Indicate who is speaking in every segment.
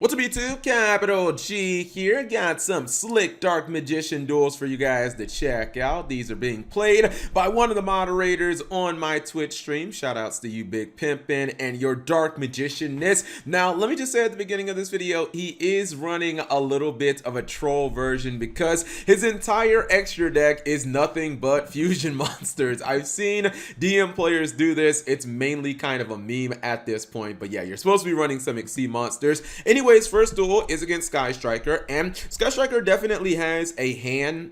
Speaker 1: What's up YouTube? Capital G here. Got some slick Dark Magician duels for you guys to check out. These are being played by one of the moderators on my Twitch stream. Shoutouts to you, Big Pimpin' and your Dark Magicianness. Now, let me just say at the beginning of this video, he is running a little bit of a troll version because his entire extra deck is nothing but fusion monsters. I've seen DM players do this. It's mainly kind of a meme at this point, but yeah, you're supposed to be running some Exceed monsters. Anyways, first duel is against Sky Striker, and Sky Striker definitely has a hand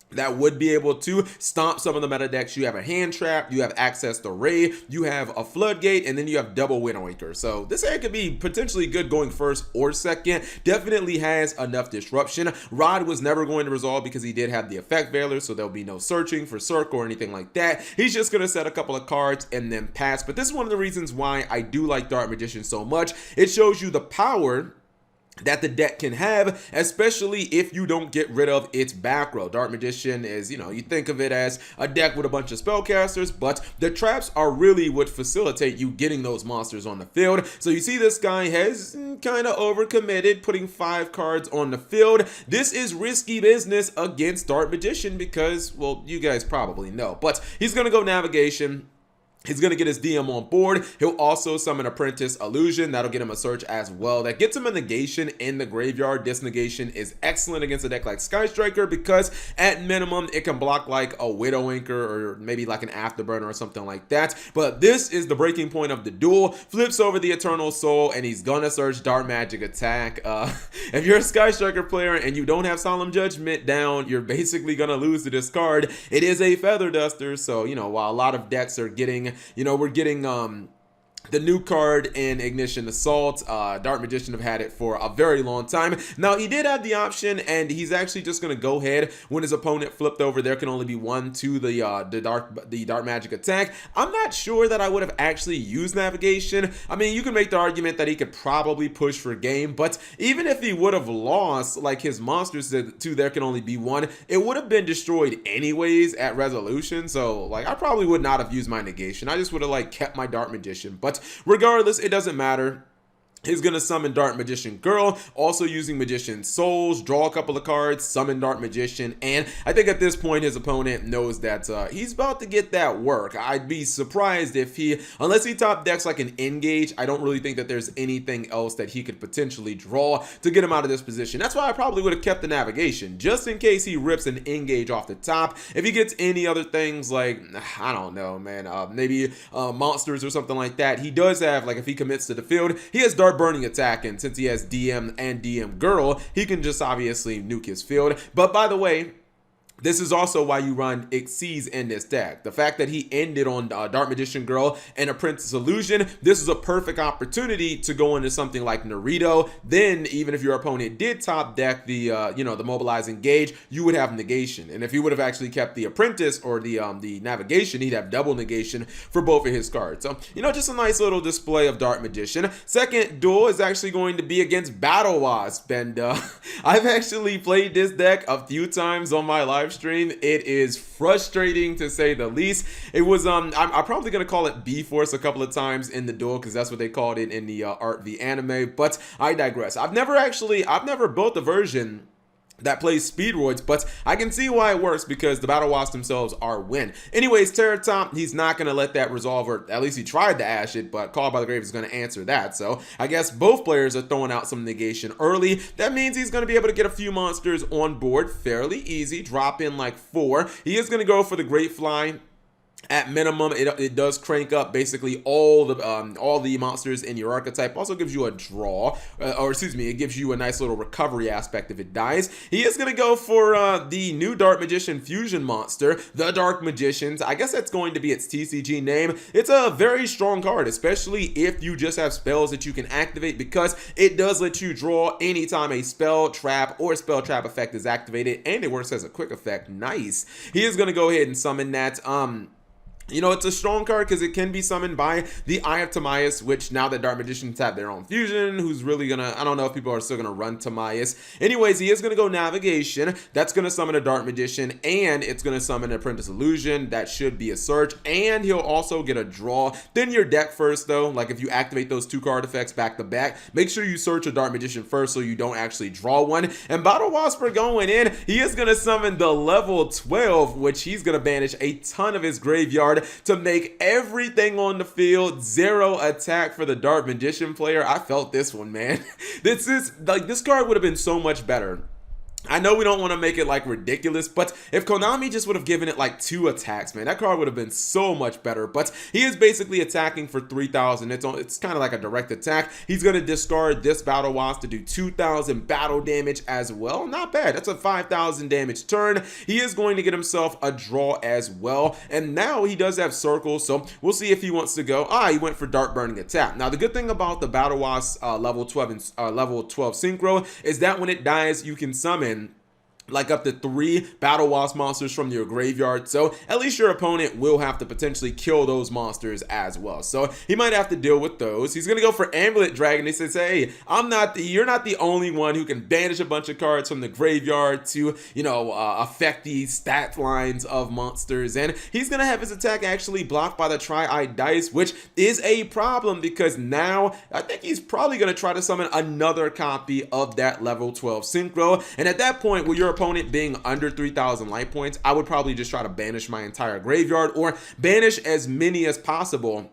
Speaker 1: that would be able to stomp some of the meta decks. You have a hand trap, you have access to Ray, you have a floodgate, and then you have double Widowmaker. So this hand could be potentially good going first or second. Definitely has enough disruption. Rod was never going to resolve because he did have the effect veiler, so there'll be no searching for Circle or anything like that. He's just gonna set a couple of cards and then pass. But this is one of the reasons why I do like Dark Magician so much. It shows you the power that the deck can have, especially if you don't get rid of its back row. Dark Magician is, you think of it as a deck with a bunch of spellcasters, but the traps are really what facilitate you getting those monsters on the field. So you see this guy has kind of overcommitted, putting 5 cards on the field. This is risky business against Dark Magician because, well, you guys probably know, but he's gonna go Navigation. He's going to get his DM on board. He'll also summon Apprentice Illusion. That'll get him a search as well. That gets him a negation in the graveyard. This negation is excellent against a deck like Sky Striker because at minimum, it can block like a Widowmaker or maybe like an Afterburner or something like that. But this is the breaking point of the duel. Flips over the Eternal Soul and he's going to search Dark Magic Attack. If you're a Sky Striker player and you don't have Solemn Judgment down, you're basically going to lose to this card. It is a Feather Duster. So, while a lot of decks are getting we're getting the new card in Ignition Assault. Dark Magician have had it for a very long time. Now, he did have the option, and he's actually just going to go ahead when his opponent flipped over. There can only be one to the Dark Magic Attack. I'm not sure that I would have actually used Navigation. I mean, you can make the argument that he could probably push for game, but even if he would have lost, like his monsters to There Can Only Be One, it would have been destroyed anyways at resolution. So, like, I probably would not have used my negation. I just would have, like, kept my Dark Magician. But regardless, it doesn't matter. He's going to summon Dark Magician Girl, also using Magician Souls, draw a couple of cards, summon Dark Magician, and I think at this point his opponent knows that he's about to get that work. I'd be surprised if unless he top decks like an Engage, I don't really think that there's anything else that he could potentially draw to get him out of this position. That's why I probably would have kept the Navigation, just in case he rips an Engage off the top. If he gets any other things like, I don't know, man, maybe monsters or something like that, he does have, like if he commits to the field, he has Dark Burning Attack, and since he has DM and DM Girl, he can just obviously nuke his field. But by the way, this is also why you run Exceeds in this deck. The fact that he ended on Dark Magician Girl and Apprentice Illusion, this is a perfect opportunity to go into something like Naruto. Then, even if your opponent did top deck the the Mobilizing Gauge, you would have negation. And if he would have actually kept the Apprentice or the Navigation, he'd have double negation for both of his cards. So, just a nice little display of Dark Magician. Second duel is actually going to be against Battle Wasp, and I've actually played this deck a few times on my live stream. It is frustrating to say the least. It was I'm probably gonna call it B-Force a couple of times in the duel because that's what they called it in the Art v Anime, but I digress. I've never built a version that plays Speedroids, but I can see why it works because the Battle Wasps themselves are win. Anyways, Terratop, he's not going to let that resolve, or at least he tried to ash it, but Called by the Grave is going to answer that. So I guess both players are throwing out some negation early. That means he's going to be able to get a few monsters on board fairly easy, drop in like 4. He is going to go for the Great Fly. At minimum, it does crank up basically all the monsters in your archetype. Also gives you a draw, it gives you a nice little recovery aspect if it dies. He is going to go for the new Dark Magician fusion monster, the Dark Magicians. I guess that's going to be its TCG name. It's a very strong card, especially if you just have spells that you can activate, because it does let you draw anytime a spell, trap, or spell trap effect is activated, and it works as a quick effect. Nice. He is going to go ahead and summon that. You know, it's a strong card because it can be summoned by the Eye of Timaeus, which now that Dark Magicians have their own fusion, who's really gonna, I don't know if people are still gonna run Timaeus. Anyways, he is gonna go Navigation. That's gonna summon a Dark Magician, and it's gonna summon Apprentice Illusion. That should be a search, and he'll also get a draw. Then your deck first, though, like if you activate those 2 card effects back to back, make sure you search a Dark Magician first so you don't actually draw one. And Battle Wasper going in, he is gonna summon the level 12, which he's gonna banish a ton of his graveyard to make everything on the field 0 attack for the Dark Magician player. I felt this one, man. This card would have been so much better. I know we don't want to make it like ridiculous, but if Konami just would have given it like 2 attacks, man, that card would have been so much better. But he is basically attacking for 3,000. It's kind of like a direct attack. He's going to discard this Battle Wasp to do 2,000 battle damage as well. Not bad. That's a 5,000 damage turn. He is going to get himself a draw as well. And now he does have circles, so we'll see if he wants to go. He went for Dark Burning Attack. Now, the good thing about the Battle Wasp level 12 and level 12 synchro is that when it dies, you can summon like up to 3 Battle Wasp monsters from your graveyard, so at least your opponent will have to potentially kill those monsters as well. So he might have to deal with those. He's gonna go for Amulet Dragon. He says, hey, you're not the only one who can banish a bunch of cards from the graveyard to, you know, affect the stat lines of monsters. And he's gonna have his attack actually blocked by the Tri-Eyed Dice, which is a problem because now I think he's probably gonna try to summon another copy of that level 12 synchro. And at that point, with your opponent being under 3,000 life points, I would probably just try to banish my entire graveyard or banish as many as possible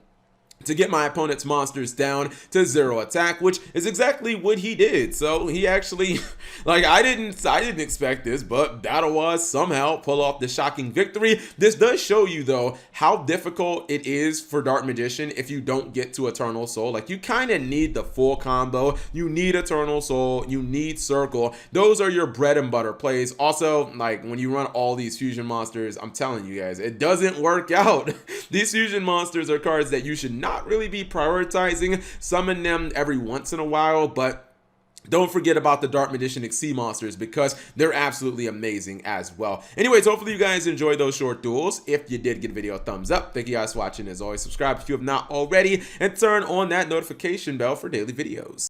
Speaker 1: to get my opponent's monsters down to 0 attack, which is exactly what he did. So he actually, like, I didn't expect this, but Battle Wasp somehow pull off the shocking victory. This does show you, though, how difficult it is for Dark Magician if you don't get to Eternal Soul. Like, you kind of need the full combo. You need Eternal Soul. You need Circle. Those are your bread and butter plays. Also, like, when you run all these fusion monsters, I'm telling you guys, it doesn't work out. These fusion monsters are cards that you should not really be prioritizing. Summon them every once in a while, but don't forget about the Dark Magician Xyz monsters because they're absolutely amazing as well. Anyways, hopefully you guys enjoyed those short duels. If you did, give the video a thumbs up. Thank you guys for watching. As always, subscribe if you have not already and turn on that notification bell for daily videos.